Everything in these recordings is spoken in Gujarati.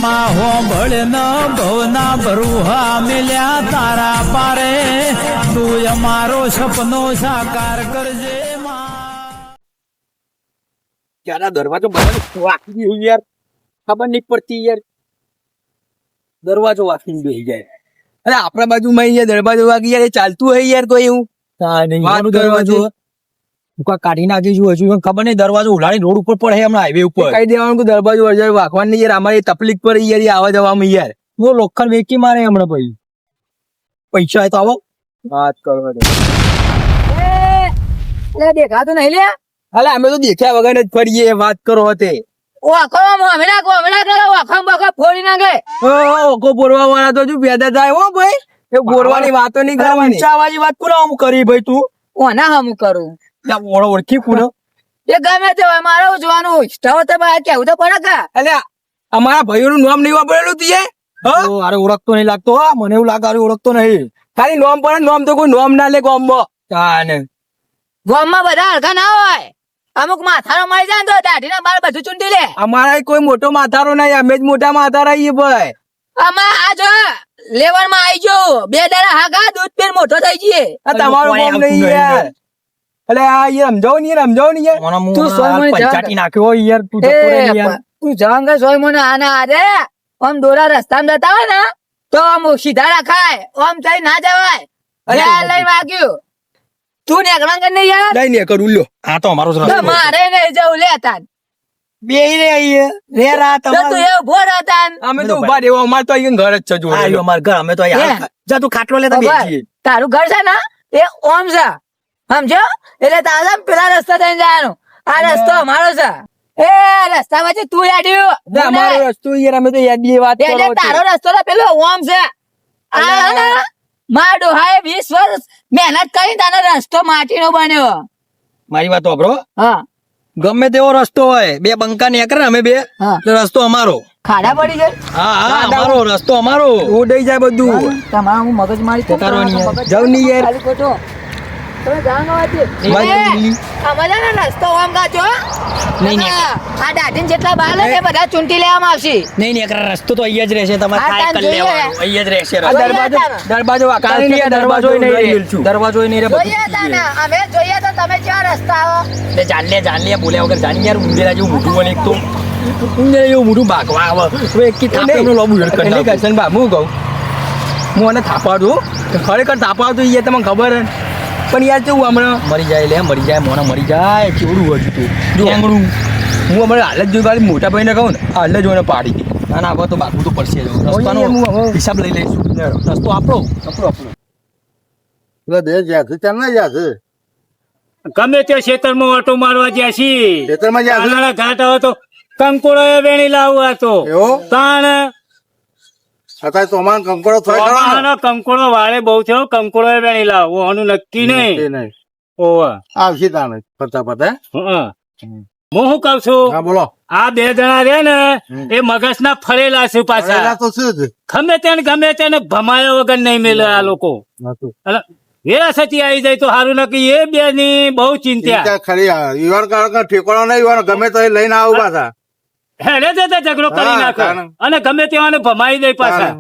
માં હોંભળ ન ભવના ભરુહા મિલ્યા તારા પારે તું અમારો સપનો સાકાર કરજે ક્યાંના દરવાજો બંધ વાકી ગયું યાર, ખબર નહીં પડતી યાર. દરવાજો વાકી બેસી જાય. અરે આપણા બાજુમાં અહીંયા દરવાજો વાગી યાર, એ ચાલતું હોય યાર કોઈ એવું. દરવાજો કાઢી નાખીશું હજુ ખબર નહીં. દરવાજો ઉલાડી રોડ ઉપર પડે હમણાં હાઈવે ઉપર. કહી દેવાનું કે દરવાજો વાગવાનું નહીં યાર, અમારી તકલીફ પર યાર આવવા જવામાં યાર. તો લોખંડ વેચી મારે હમણાં પછી પૈસા તો આવો વાત કરો દેખાતું નહીં લે. અલે અમે તો દેખ્યા વગર જ ફરીએ. વાત કરો હતે ફોડી નાખે. ઓકો બોરવા વાળા તો હજુ પેદા થાય હો ભાઈ. એ બોરવાની વાતો નહીં કરવાની. ઊંચાવાળી વાત કોને આમ કરી ભાઈ તું? ઓના હમ કરું ઓળખી કોનો? એ ગમે તે હોય મારે જોવાનું સ્ટવ તો કેવું તો પડે કા. અલ્યા અમારા ભાઈઓનું નામ નહીં વાપરેલું તીએ. અરે ઓળખતો નહીં લાગતો. હા મને એવું લાગે ઓળખતો નહીં. ખાલી નોમ પડે, નોમ તો કોઈ નોમ ના લે ગામમાં. કાને ગામમાં બધા હરખા ના હોય. અમુક માથારો મળી જાય ને તો દાઢીના બાર બધું ચૂંટી લે. અમારા કોઈ મોટો માથારો નહીં, અમે જ મોટા માથારા છીએ ભાઈ. આમાં આ જો લેવર માં આવી ગયો 2 દાડા હાગા દૂધ પીને મોટો થઈ જઈએ. આ તમારું કામ નહીં યાર. અલે આ યાર સમજાવો ને યાર. તું સોયમોને પંચાટી નાખ્યો હોય યાર. તું જતો રહે યાર. તું જંગ સોયમોને આને આરે આમ દોરા રસ્તામાં જતા હોય ને તો આમ સીધા રાખાય, આમ થઈ ના જવાય. અરે લઈ વાગ્યું તું નેકળા કર ને યાર. લઈ ને કરું લ્યો. આ તો અમારો જ તો મારે નહીં જવું લે તાન. બે રે આઈએ રે રા તો તું એવું ભોર હતા ને. અમે તો ઉભા રહેવા. અમાર તો અહીંયા ઘર જ છે જોડે. આવ્યો અમાર ઘર. અમે તો અહીંયા જા તું ખાટલો લેતા બેસીએ. તારું ઘર છે ને એ ઓમ છે સમજો. એટલે તારા પેલા રસ્તા થઈને જવાનું. આ રસ્તો અમારો છે. એ રસ્તા વચ્ચે તું યાડ્યું અમારો રસ્તો યાર. અમે તો યાદી વાત કરો છો. તારો રસ્તો તો પેલો ઓમ છે. આ ને મારા ડોહાએ 20 વર્ષ મહેનત કરી તારો રસ્તો માટીનો બન્યો. મારી વાત વાપરો. હા ગમે તેવો રસ્તો હોય, બે બંકા નીકળે ને અમે બે હા. તો રસ્તો અમારો. ખાડા પડી જાય હા હા અમારો રસ્તો અમારો. ઉડાઈ જાય બધું. તમારા હું મગજ મારી પોતાનો નહીં યાર. જાવ નહીં યાર. ખાલી ખોટો તમે જાણો હતી અમારા રસ્તો ઓમ ગાચો નહીં, નહીં. આ દાઢીને જેટલા બાલ હોય એ બધા ચૂંટી લેવામાં આવશે. નહીં નહીં રસ્તો તો અહીંયા જ રહેશે. તમારે આ થાય તાન કરી જોઈએ. લેવાનું. અહીંયા જ રહેશે આ રસ્તો. દરવાજો વાકાળ કાલથી આ દરવાજો નહીં રહે. મિલશું. દરવાજો નહીં રહે. બધું જોઈએ તા ને, અમે જોઈએ તો તમે ક્યાં રસ્તા આવો. બે જાણ લે બોલ્યા વગર જાણ યાર. ઉંદેરા જેવું મોઢું હોય ને એક તો ઉંદેરા જેવું મોઢું ભાગવા આવે. હવે એક થાપે એમનો લોબુ હેડ કરી નાખો. કરશન બા હું કહું, હું આને થાપા દઉં. ખરેખર થાપા તો યાર તમને ખબર હે. પણ યાર કેવું હમણાં મરી જાય લે મરી જાય મોણા મરી જાય. કેવડું હતું તું જો. ઠેંગણું. હું હમણાં હાલ જ જોઈ વાળી મોટા ભાઈને કહું ને હાલ જ જોઈને પાડી દી. ના ના હવે તો બાગવું તો પડશે. રસ્તાનો રસ્તાનો હિસાબ લઈ લઈશું. રસ્તો આપણો. ગમે તે ખેતરમાં ઓટો મારવા ગયા છીએ. નાના ઘાટ આવે તો કંકોડો વેણી લાવવા તો તાણ કંકોડો વાળે બહુ થયો. કંકોડો વેણી લાવો આનું નક્કી નહીં. ઓવા આવશે તાણે ફરતા ફરતા. હું શું કઉ છું, બોલો. આ 2 જણા રે ને એ મગજ ના ફરેલા છે પાછા. તો શું છે? ગમે તેને ભમાયા વગર નહીં મેલે આ લોકો. વેરાસતી આવી જાય તો સારું નક્કી. એ 2 ની બહુ ચિંતા. ખરી યુવાન કારણ ઠેકોણો નહીં યુવાન ગમે તો લઈને આવું પાછા. હેડે જતા ઝઘડો કરી નાખે અને ગમે તેવાને ભમાઈ દે પાછા.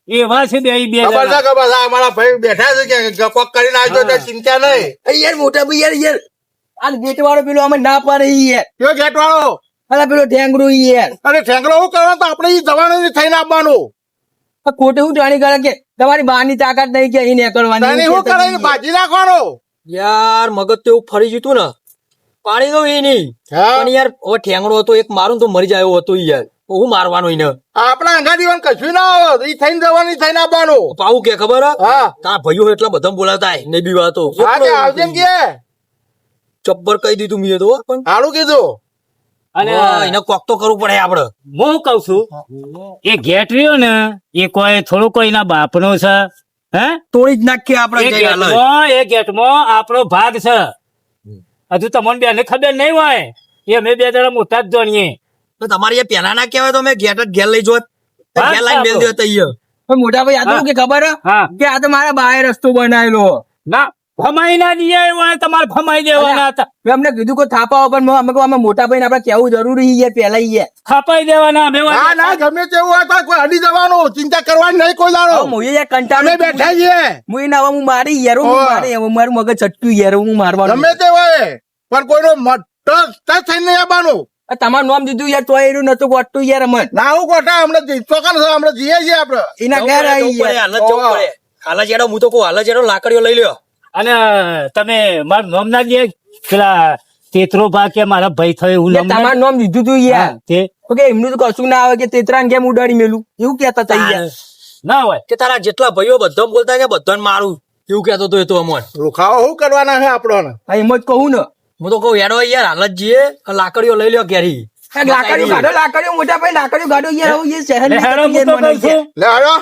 એવા છે 2 ખબર છે કે બસ અમારા ભાઈ બેઠા છે કે કોક કરીને આવજો તો ચિંતા નહીં. યાર મોટા ભાઈ યાર આ ગેટ વાળો પેલો અમે ના પાડે યાર. કયો ગેટ વાળો? અલા પેલો ઠેંગડું યાર. અરે ઠેંગલો શું કરવાનું? તો આપણે જવાનું થઈને આપવાનું. આ ખોટું હું જાણી કરે કે તમારી બહારની તાકાત નહીં કે અહીં નીકળવાની. શું કરે? ભાજી નાખવાનો. યાર મગજ તો એવું ફરી જતું ને પાણી તો એ નહીં. પણ યાર હવે ઠેંગડો હતો એક મારું તો મરી જાય એવો હતો યાર. હું મારવાનો એને. આપણા અંગા દીવાન કશું ના આવે. એ થઈને જવાનું થઈને આપવાનું. પાવું કે ખબર હે? હા તારા ભાઈઓ એટલા બધા બોલાતા નહીં બી વાતો હા કે આવજે એમ કે ચબ્બર કહી દીધું મેં તો. પણ સારું કીધું. અને એને કોક તો કરવું પડે આપડે. હું કઉ છું એ ગેટ રહ્યો ને એ કોઈ થોડું કોઈના બાપનો છે. હે તોડી જ નાખીએ આપડે. એ ગેટમાં આપણો ભાગ છે. હજુ તમને બેને ખબર નહીં હોય. એ અમે 2 જણા મોટા જ જાણીએ. તો તમારે પેલા ના કહેવાય તો મેં ઘેર જ ઘેર લઈ જોત. ઘેર લઈને બેલ દો મોટા ભાઈ આ તો કે ખબર હે? હા કે આ તો મારા બાએ રસ્તો બનાવેલો. ના ભમાઈ ના દઈએ એવા તમારે ભમાઈ દેવાના હતા. મેં અમને કીધું કે થાપાઓ પણ અમે કહું અમે મોટા ભાઈને આપણે કેવું જરૂરી યાર પેલા યાર ખાપાઈ દેવાના અમે ના ના ગમે તેવું હોય તો કોઈ અડી જવાનું ચિંતા કરવાની નહીં કોઈ દાડો મોએ યાર અમે કંટાળો બેઠા છીએ હું ના હું મારી યાર હું ઓવે. મારી હવે મારું મગજ છટક્યું યાર હું મારવાનું ગમે તે હોય પણ કોઈનો ટચ થઈને નહીં આવવાનું. આ તમારું નામ દીધું યાર તોય એનું નતું ગોઠતું યાર અમન ના હું કોઠા હમણાં ચોકન છે હમણાં જઈએ છીએ આપડે. એના ઘેર આવી યાર હાલ જેડો હું તો કહું હાલ જેડો લાકડીઓ લઈ લ્યો. અને તમે મારું નામ ના દે પેલા તેતરો ભા કે મારા ભાઈ થયો એવું યાર, નામ ના તમારું નામ દીધું તું દે. યાર હા, તે ઓકે એમનું તો કશું ના આવે કે તેતરાને કેમ ઉડાડી મેલું એવું કેતા હતા યાર ના હોય કે તારા જેટલા ભાઈઓ બધા બોલતા કે બધાને મારું એવું કહેતો હતો એ તો અમોન. રોખાવો શું કરવાના છે આપણને? હા એમ જ કહું ને હું તો કહું હેડો યાર હાલ જ જઈએ લાકડીઓ લઈ લ્યો કેરી. લાકડીઓ ગાડો લાકડીઓ મોટા ભાઈ લાકડીઓ ગાડો યાર હવે એ શહેર લે હેડો હું તો કહું છું. લે હાલો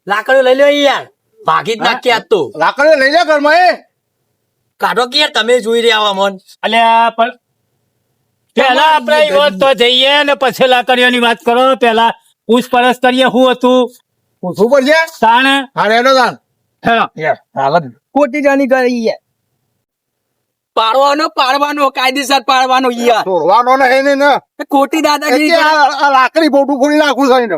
લાકડીઓ લઈ લ્યો યાર ભાગી જ નાખીએ આજ તો. લાકડી લઈ જા ઘરમાં એ કાઢો કે યાર તમે જોઈ રહ્યા અમોન. અલ્યા પણ પેલા આપડે ઈ વાત તો જઈએ ને પછી લાકડીઓની વાત કરો. પેલા પૂછપરછ કરીએ શું હતું પૂછવું પડશે. તાણ હા રેડો તાન. હેડો. ખોટી જાની કરી યાર પાડવાનો કાયદેસર પાડવાનો યાર છોડવાનો નહીં ને ખોટી દાદાગીરી કરે. આ લાકડી ફોટું ખોલી નાખું છે એને.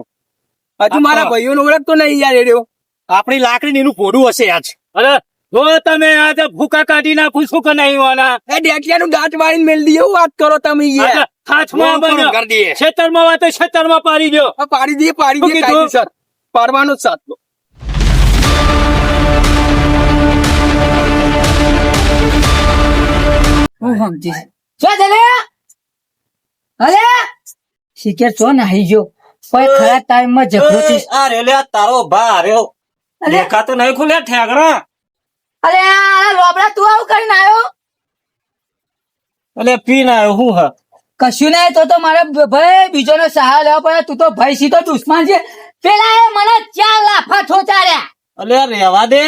હજુ મારા ભાઈઓને ઓળખતો નહીં યાર એડ્યો આપણી લાકડી એનું ફોડું હશે આજ. અરે જો તમે આજે ભૂકા કાઢી નાખું શું કે નહીં હોના એ ડેટિયાનું ગાંઠ વાળીને મેલ દી એવું વાત કરો તમે યાર હાથમાં કરી દઈએ. ખેતરમાં વાત ખેતરમાં પાડી દો. આ પાડી દઈએ શું કીધું? કાયદેસર પાડવાનો જ સાથ હું સમજીશ ચો જલે અલે શિખર ચો નાહી ગયો કોઈ ખરા ટાઈમમાં ઝઘડો થઈશ. આ રેલે તારો ભા હાર્યો અલે દેખાતો નહીં ખુલે ઠેકડા. અલે આ લોબડા તું આવું કરીને આવ્યો એટલે પીને આવ્યો હું હા. કશું નહીં તો મારે ભાઈ બીજોનો સહાય લેવો પડે તું તો ભાઈ સીધો દુશ્મન છે પેલા એ મને 4 લાફા ઠોચાર્યા અલે રેવા દે.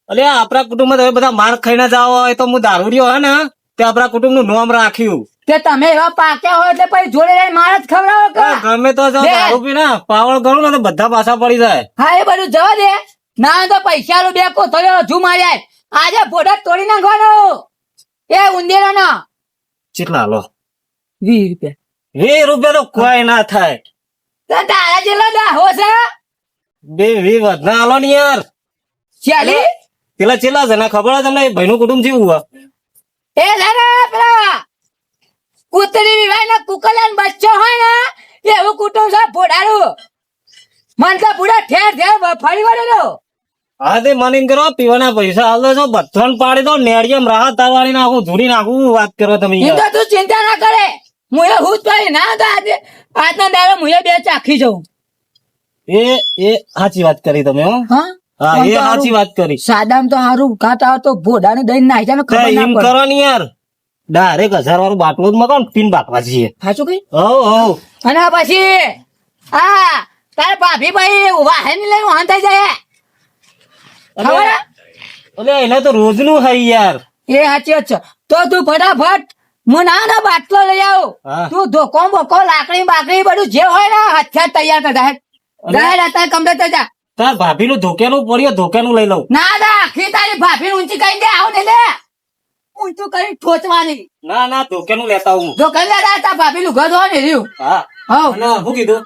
અલે આપણા કુટુંબમાં તમે બધા માર ખાઈને જાઓ હોય તો હું દારૂડિયો હે ને તે આપણા કુટુંબ નું નામ રાખ્યું. કે તમે એવા પાક્યા હોય એટલે પછી જોડે રહીને માર જ ખવડાવો કે ગમે તો જો બે. દારૂ પીને પાવળ ગણું ને તો બધા પાછા પડી જાય. હા એ બધું જવા દે ના તો પૈસા નું બે કોથળીઓ હજુ માર્યા આજે ફોટા તોડી નાખવાનો એ ઉંદેરો નો કેટલા હાલો? 20 રૂપિયા 20 રૂપિયા તો કોઈ ના થાય. તો તારા જેટલો દાહો છે 20 વધના હાલો ને યાર. 40 પેલા ચેલા જણા ખબર હોય તમને ભાઈ નું કુટુંબ જેવું હોય? એ જરા પેલા કૂતરી વિવાહ ના કુકલિયાન બચ્ચો હોય ને એવું કુટુંબ છે ફોડારું મન તો પૂરા ઠેર ઠેર ફરી વળેલો હા તે માની કરો પીવાના પૈસા હાલ છો બધાને પાડી દો નેડિયમ રાહત આવવાની નાખું ધૂરી નાખું વાત કરો તમે એ યાર. તો તું ચિંતા ના કરે હું એ હું જ કરી ના તો આજે આજના દાડે હું એ બે ચાખી જઉં એ સાચી વાત કરી તમે હો. હા હા આમ એ તો સાચી વાત કરી. સાદામ તો હારું ખાતા તો ભોડાને દઈને નાઈ જાય તો ખબર ના એમ પડે કરો ને યાર ડાયરેક્ટ 1000 વાળું બાટલું જ મગાવો ને પીને ભાગવા જઈએ. સાચું કઈ હવ હવ અને પછી હા તારે ભાભી ભાઈ વાહે ની લઈને વાહન થઈ જાય ખબર હે? અલે એને તો રોજનું હે યાર. એ સાચી વાત છે તો તું ફટાફટ ના બાટલો લઈ આવ હા. તું ધોકો બોકો લાકડી બાકડી બધું જે હોય ને હથિયાર તૈયાર કરતા અત્યારે કમ્પ્લીટ થઈ જા તાર ભાભી નું ધોકેનું પડ્યો ધોકેનું લઈ લઉં. ના ના આખી તારી ભાભી ઊંચી કરી દે આવ ને લે ઊંચું કરી ઠોચવાની ના ના ધોકેનું લેતા હું. જો કરી દે તાર ભાભી નું ઘર હોય ને રહ્યું હા હવ અને શું કીધું?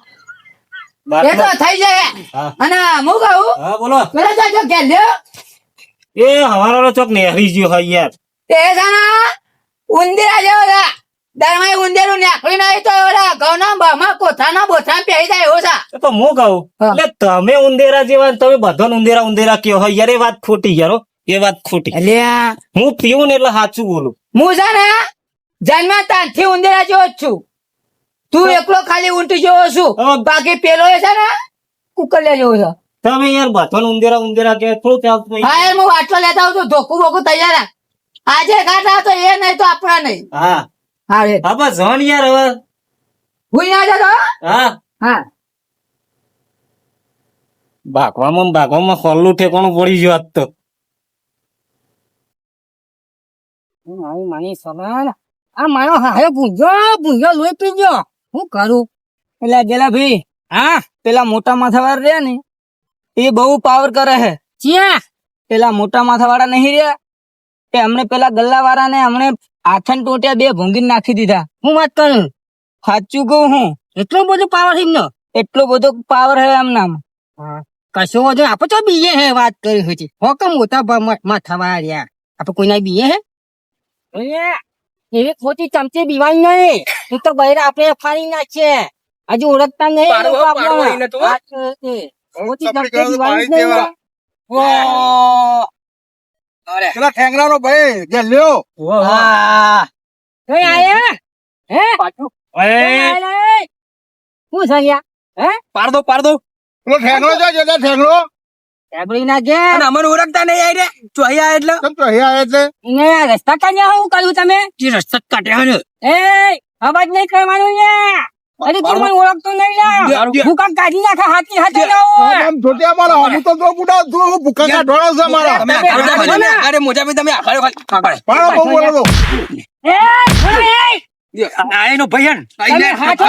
એ તો થઈ જાય હા. અને હું કહું હા બોલો. પેલા જો ઘેર લ્યો એ હવારો ચોક નેહરી ગયો હોય યાર. તે જાના ઉંદરા જેવો છે દરમાઈ ઉંદેરું નાખવી નહીં તો ઓલા ઘઉંના બહામાં કોથાના બોથા પહેરી જાય એવો છે એ તો હું કહું હા. એટલે તમે ઉંદેરા જેવા ને તમે બધાને ઉંદેરા ઉંદેરા કયો હોય યાર એ વાત ખોટી યાર હો. એ વાત ખોટી. અલ્યા હું પીવું ને એટલે સાચું બોલું. હું છે ને જન્મ ત્યાંથી ઉંદેરા જેવો જ છું તું એકલો ખાલી ઊંટી જેવો છું હા. બાકી પેલો એ છે ને કુકલિયા જેવો છે તમે યાર બધાને ઉંદેરા ઉંદેરા કે થોડું ચાલતું હોય. હા યાર હું વાટલો લેતા આવું છું ધોકું બોકું તૈયાર રાખ. આજે ખાતા તો એ નહીં તો આપણા નહીં હા હા રે હા બસ જણ યાર હવે. હું ના જતો હા હા ભાગવામાં ખોલ્લું ઠેકાણું પડી ગયું આજ તો. મારી સલાહ આ મારો હારે પૂંજો લોહી પીજો હું કરું એટલે ગેલા ભાઈ હા પેલા મોટા માથાવાળા રહ્યા ને એ બહુ પાવર કરે છે ચિયા પેલા મોટા માથાવાળા નહીં રહ્યા તે હમણે પેલા ગલ્લા વાળાને હમણે આથન ટોટિયા 2 ભૂંગી નાખી દીધા. હું વાત કરું સાચું કહું હું એટલો બધો પાવર છે એમનો એટલો બધો પાવર હે એમનામ. કશો વધુ આપડે તો બીએ હે વાત કરી હતી હોકમ મોટા માથા વાળા રહ્યા આપડે કોઈના બીએ હે એવી ખોટી ચમચી બીવાય નહીં હું તો બહેરા આપણે ફાડી નાખીએ હજુ ઓળખતા નહીં પાડો, લોકો આપણને. પાડો એને તો. વાત છે. ખોટી ચમચી બીવાય જ નહીં. અરે પેલા ઠેંગરાનો ભાઈ જે લ્યો હા કઈ આયા હે પાછું ઓય, શું છે યાર પાડ દો પેલો ઠેંગરો છે જે ઠેંગરો એબડી ના કે અને અમને ઓળખતા નહીં આઈ રે ચોહ્યા એટલે કેમ તો અહીંયા આવે છે ને રસ્તા કાઢ્યા હું કર્યું તમે જે રસ્તા કાઢ્યા ને એ અવાજ નહીં કરવાનો યાર અરે તું મને ઓળખતો નહીં યાર હું કામ કાઢી નાખે હાથી હાથે લાવો આમ જોટિયા મારા હું તો જો બુડા તું હું ભૂખા કાઢવાનો છે મારા તમે અરે મોજા ભાઈ તમે આખરે પાડો બહુ બોલો તો એ આયનો ભયન તમે હાથે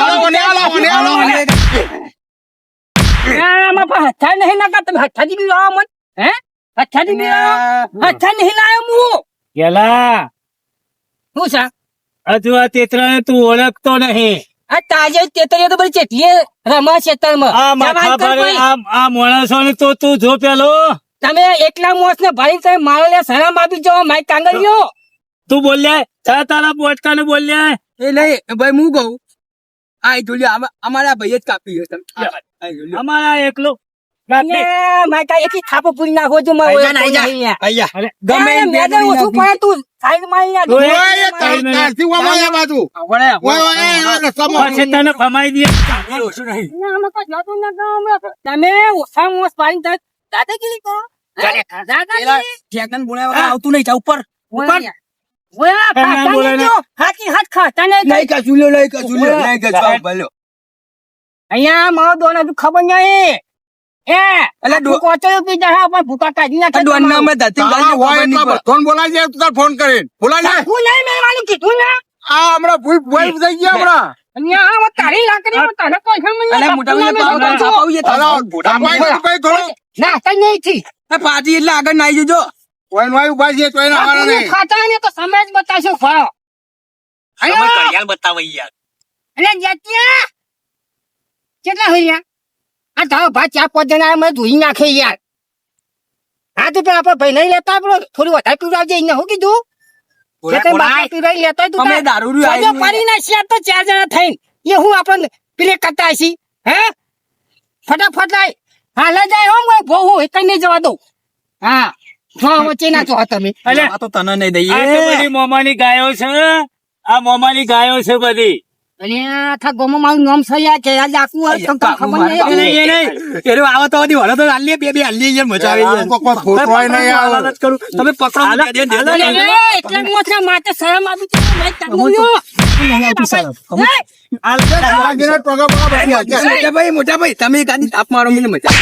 આમાં પણ હથા નહીં નાખા તમે હથાથી બી લાવો મન હે હથાથી બી લાવો હથા નહીં લાવ્યો હું પેલા શું છે હજુ આ તેતરાને તું ઓળખતો નહીં. આ તાજે તેતરીઓ તો બધી ચેટલી રમા ખેતરમાં આ માથા ભારે આ માણસોને તો તું જો પેલો તમે એકલા મોસ ને ભાઈ તમે મારો લે શરમ આપી જાઓ મારી કાંગળીઓ તું બોલ્યા તારા બોટકાને બોલ્યા એ નહીં ભાઈ હું કહું આ જોલ્યો અમારા ભાઈ જ કાપી ગયો તમે અમારા એકલો મારી કાંઈ એકી થાપો પૂરી નાખો છો મારો અરે ગમે મેદાન ઓછું પડે તું સાઈડ માં તારથી વાળા બાજુ પછી તને ફમાઈ દે. તમે ઓછા મોસ પાડી દાદાગીરી કરો દાદાગીરી ઠેકન બોલાય વગર આવતું નહીં જા ઉપર નહીં કા ચૂલ્યો અહીંયા મારો દોન હજુ ખબર નહીં ભૂકા કાઢી નાખે ડોનમાં ધરતી તારા હોય એટલા બધાને બોલાવી દે, તું તાર ફોન કરીને બોલાવી લે. હું નહીં મેળવાનું કીધું ને આ હમણાં ભૂઈ થઈ ગયા હમણાં અહીંયા તારી લાકડી તને કોઈ અરે મોટા ભાઈ કાપાવીએ અરે, ભાઈ થોડો ના કઈ નહીં થી પાછી એટલે આગળ નાઈ જજો કોઈને વાય ઉભા છે તો એને આવવાના નહીં. ખાતા ને તો સમજ બતાવશો ફળો બતાવે યાર અરે જત્યા કેટલા હોય યાર આ તારો ભાઈ 4-5 જણા મને ધોઈ નાખે યાર હા તો પેલા આપડે ભાઈ નહીં લેતા આપડે થોડી વધારે પીવડાવજે એને હું કીધું પીવડાવી લેતો તું અમે દારૂ પાડી નાખી તો 4 જણા થઈને એ હું આપણને પેલે કરતા હશી હે ફટાફટ લાય હા લઈ જાય હો હું બહુ કઈ નહીં જવા દઉં હા જો વચ્ચે ના જો તમે અલે આ તો તને નહીં આ તો દઈએ બધી મોમાની ગાયો છે. આ મોમાની ગાયો છે બધી. અને આખા ગોમાં મારું નામ સહી છે આજે આખું ખબર નહીં એનો આવો તો બધી વળો તો હાલીએ બે હાલીએ યાર મજા આવી આ કોઈ ફોટો નહીં આવે. કરું તમે પકડો એટલે મોટા માટે શરમ આવી છે ભાઈ કાંગોયો લાગીને ટોગા બગા બધી હાથે. મોટા ભાઈ તમે ગાડી તાપ મારો મને મજા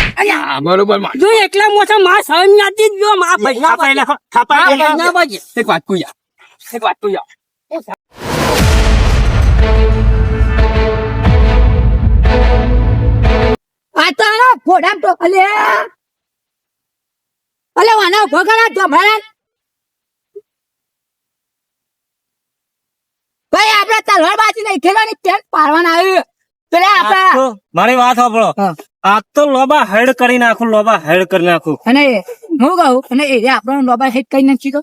હા બરોબર માં જો એટલા મોટા માં શરમ નાતી જો માં પૈસા થાપાઈ ના બાજે એક વાત કહું યાર આ તો આનો ફોડા તો અલે વાના ભગણા જમણા ભાઈ આપણે તલવાર બાજી નહીં ખેલાની પેન પાડવાના આવ્યું પેલા આપડા મારી વાત સાંભળો. હા. આ તો લોબા હેડ કરી નાખું અને હું કહું અને એ આપણો લોબા હેડ કરી નાખી તો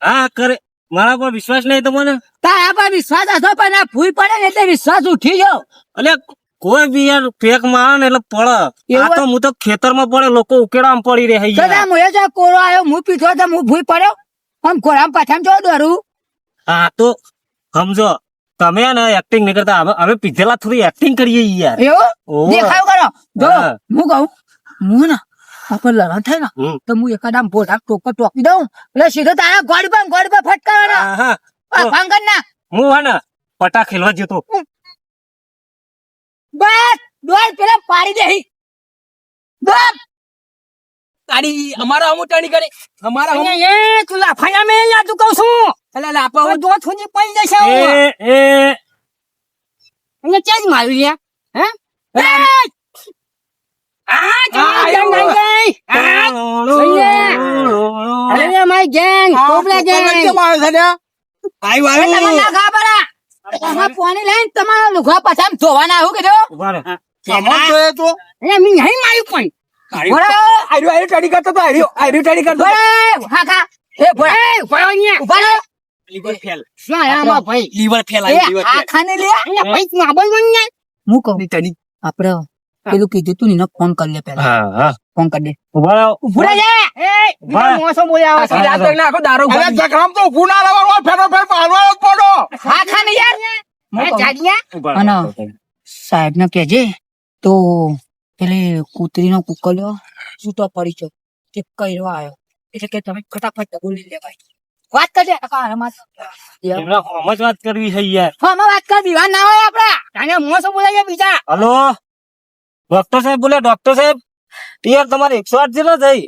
હા કરે. મારા પર વિશ્વાસ નહીં તમને? તારા પર વિશ્વાસ હતો પણ આ ભૂલ પડે ને એટલે વિશ્વાસ ઉઠી ગયો એટલે કોઈ બી યાર પેક મારે ને એટલે પડે. એવું? આ તો હું તો ખેતરમાં પડે લોકો ઉકેડામાં પડી રહે યાર. દાદા મોએ જો કોરો આવ્યો હું પીધો તો હું ભૂલ પડ્યો આમ ઘોડામાં પાછામાં જો દોરું હા તો સમજો તમે ને એક્ટિંગ નહીં કરતા અમે પીધેલા થોડી એક્ટિંગ કરીએ યાર. એવું ઓહો. દેખાવ કરો જો હા. હું કહું હું ને આપણે લડન થાય ને હમ. તો હું એકાદામ ભોળા ટોકી દઉં એટલે સીધો તારા ગોળ પર ફટકારવાના હા, હા. ભાંગર ના હું હે ને પટા ખેલવા જતો. બસ દોડ પેલા પાડી દે દોડ તારી અમારા અમુટાણી કરે અમારા હમ એ તું લાફાયા મેં યાદ તું કહું છું એટલે લાપા હવે દો થોડી પડી જશે એ એ અહીંયા ચેજ માર્યું યાર હે આ જઈ અરે મારી ગેંગ કોબલા ગેંગ કેમ આવે છે લ્યા? આવ્યું તમને આવ્યું ના ખબર તમારે પાણી લઈને તમારા લુગડા પાછા આમ ધોવાના આવું કીધું ઉભા રહો. સામાન જોઈએ તો એટલે મેં નહીં માર્યું પણ આર્યું ટડી કરતો તો આર્યું ટડી કરતો હા ખા એ ભોળા અહીંયા ઉભા રહો લીવર ફેલ શું આમાં ભાઈ લીવર ફેલ આવ્યું લીવર આ ફેલ ખાને લે અહીંયા ભાઈ માબલ બન હું કહું ટડી આપણે પેલું કીધું તું ને એને ફોન કરી લે પહેલા હા હા ફોન કરી દે ઉભા રહો. ઉભું રહે ભાઈ. મોસો બોલ્યા આવે આખી રાત એટલે આખો દારૂ અરે ઉઘાડી. જખરામ તો ઊભું ના રહેવાનું હોય, ફેરો ફેર પાડવાનો જ પડો. હા ખાને યાર જાડિયા ઉભા અને રહો. સાહેબ ને કેજે તો પેલે કૂતરીનો કુકલ્યો છૂટો પડી ગયો તે કઈરો આવ્યો એટલે કે તમે ફટાફટ બોલી લેવાય વાત કરજે એમના હોમ જ વાત કરવી છે યાર. અમે વાત કર દીવા ના હોય આપડા અને મોસો બોલાય બીજા હલો ડોક્ટર સાહેબ બોલે ડોક્ટર સાહેબ યાર તમારે 108 જેટલો થઈ